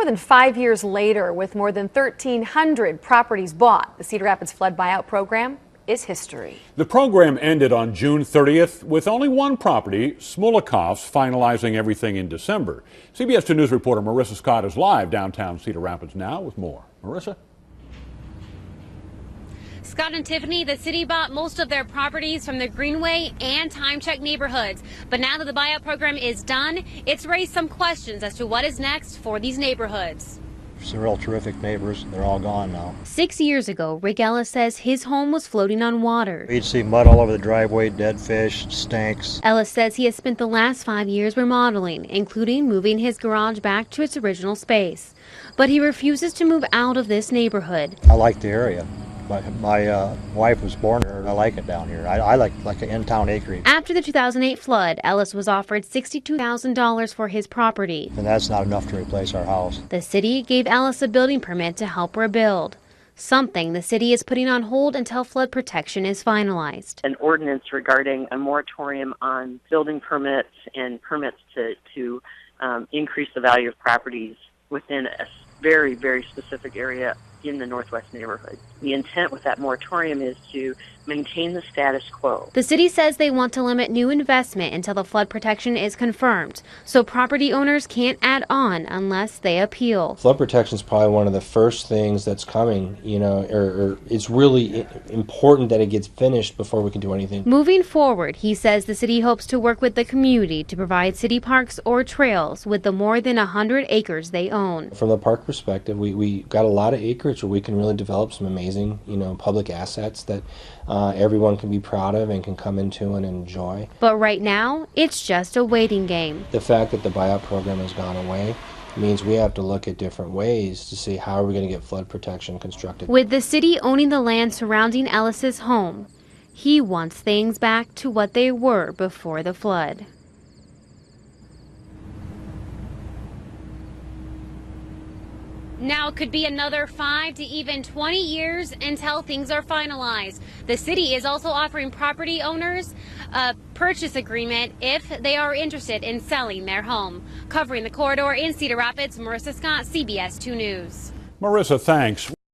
More than 5 years later, with more than 1,300 properties bought, the Cedar Rapids Flood Buyout program is history. The program ended on June 30th with only one property, Smolikoff's, finalizing everything in December. CBS 2 News reporter Marissa Scott is live downtown Cedar Rapids now with more. Marissa? Scott and Tiffany, the city bought most of their properties from the Greenway and Time Check neighborhoods. But now that the buyout program is done, it's raised some questions as to what is next for these neighborhoods. Some real terrific neighbors. They're all gone now. 6 years ago, Rick Ellis says his home was floating on water. You'd see mud all over the driveway, dead fish, stinks. Ellis says he has spent the last 5 years remodeling, including moving his garage back to its original space. But he refuses to move out of this neighborhood. I like the area. My wife was born here. I like it down here. I like an in-town acreage. After the 2008 flood, Ellis was offered $62,000 for his property. And that's not enough to replace our house. The city gave Ellis a building permit to help rebuild, something the city is putting on hold until flood protection is finalized. An ordinance regarding a moratorium on building permits and permits to increase the value of properties within a very, very specific area in the Northwest neighborhood. The intent with that moratorium is to maintain the status quo. The city says they want to limit new investment until the flood protection is confirmed, so property owners can't add on unless they appeal. Flood protection is probably one of the first things that's coming, or it's really important that it gets finished before we can do anything. Moving forward, he says the city hopes to work with the community to provide city parks or trails with the more than 100 acres they own. From the park perspective, we got a lot of acreage where we can really develop some amazing, public assets that everyone can be proud of and can come into and enjoy. But right now, it's just a waiting game. The fact that the buyout program has gone away means we have to look at different ways to see how are we going to get flood protection constructed. With the city owning the land surrounding Ellis's home, he wants things back to what they were before the flood. Now it could be another 5 to even 20 years until things are finalized. The city is also offering property owners a purchase agreement if they are interested in selling their home. Covering the corridor in Cedar Rapids, Marissa Scott, CBS 2 News. Marissa, thanks.